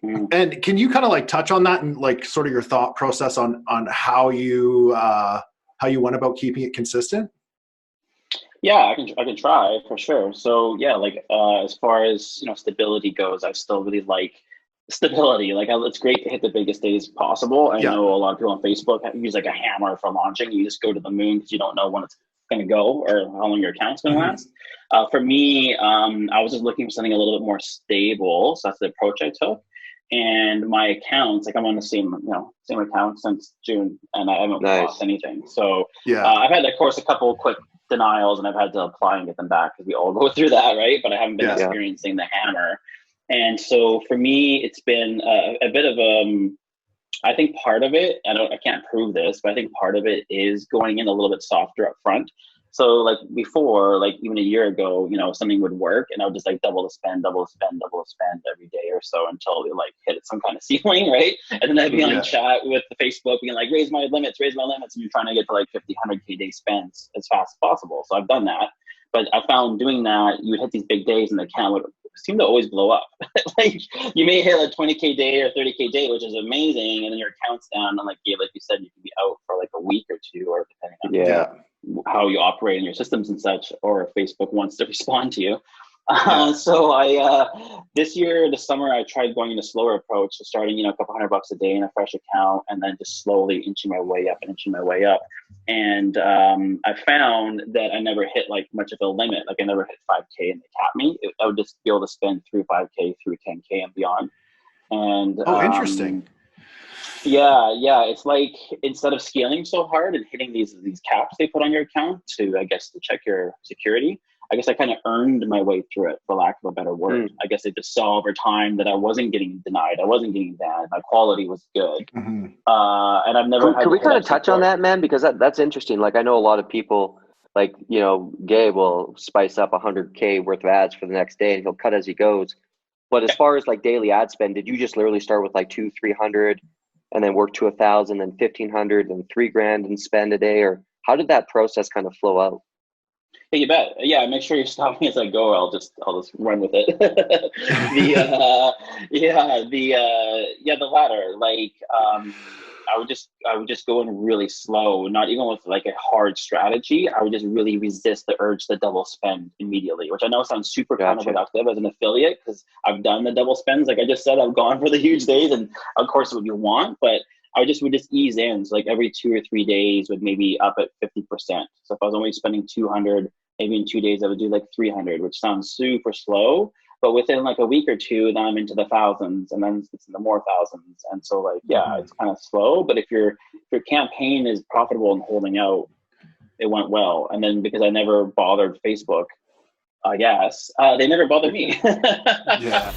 And can you kind of like touch on that and like sort of your thought process on how you went about keeping it consistent? Yeah, I can try for sure. So yeah, like as far as stability goes, I still really like stability. Like it's great to hit the biggest days possible. I Yeah. know a lot of people on Facebook use like a hammer for launching. You just go to the moon because you don't know when it's going to go or how long your account's going to Mhm. last. For me, I was just looking for something a little bit more stable. So that's the approach I took. And my accounts, like I'm on the same account since June, and I haven't lost Nice. anything. So Yeah. I've had, of course, a couple quick denials, and I've had to apply and get them back because we all go through that, right? But I haven't been Yeah. Yeah. experiencing the hammer. And so for me, it's been a bit of I think part of it, I can't prove this, but I think part of it is going in a little bit softer up front. So like before, like even a year ago, something would work and I would just like double the spend, double the spend, double the spend every day or so until it like hit some kind of ceiling, right? And then I'd be on Yeah. chat with the Facebook being like, raise my limits. And you're trying to get to like 50, 100K day spends as fast as possible. So I've done that. But I found doing that, you would hit these big days and the account would seem to always blow up. Like you may hit a 20K day or 30K day, which is amazing. And then your account's down. And like Gabe, like you said, you can be out for like a week or two, or depending on Yeah. how you operate in your systems and such, or if Facebook wants to respond to you. Yeah. So I this year, this summer, I tried going in a slower approach, so starting a couple $100 a day in a fresh account, and then just slowly inching my way up and inching my way up. And I found that I never hit like much of a limit. Like I never hit 5K and they capped me. I would just be able to spend through 5K, through 10K and beyond. And Oh, interesting. yeah, it's like instead of scaling so hard and hitting these caps they put on your account to, I guess, to check your security, I guess I kind of earned my way through it, for lack of a better word. I guess I just saw over time that I wasn't getting denied, I wasn't getting banned, my quality was good, Mhm. and I've never had Could to we hit kind up of touch on support. that, man? Because that's interesting. Like I know a lot of people, like Gabe will spice up 100K worth of ads for the next day, and he'll cut as he goes. But as far as like daily ad spend, did you just literally start with like 200, 300, and then work to 1,000, then 1,500, and 3 grand and spend a day, or how did that process kind of flow out? Hey, you bet. Yeah, make sure you stop me as I go. I'll just run with it. the the latter. Like I would just go in really slow, not even with like a hard strategy. I would just really resist the urge to double spend immediately, which I know sounds super Gotcha. counterproductive as an affiliate because I've done the double spends. Like I just said, I've gone for the huge days, and of course, what you want, but would just ease in. So like every 2 or 3 days would maybe up at 50%. So if I was only spending 200, maybe in 2 days I would do like 300, which sounds super slow. But within like a week or two, then I'm into the thousands, and then it's in the more thousands. And so like, yeah, Mhm. it's kind of slow. But if your campaign is profitable and holding out, it went well. And then because I never bothered Facebook, I guess they never bothered me. Yeah.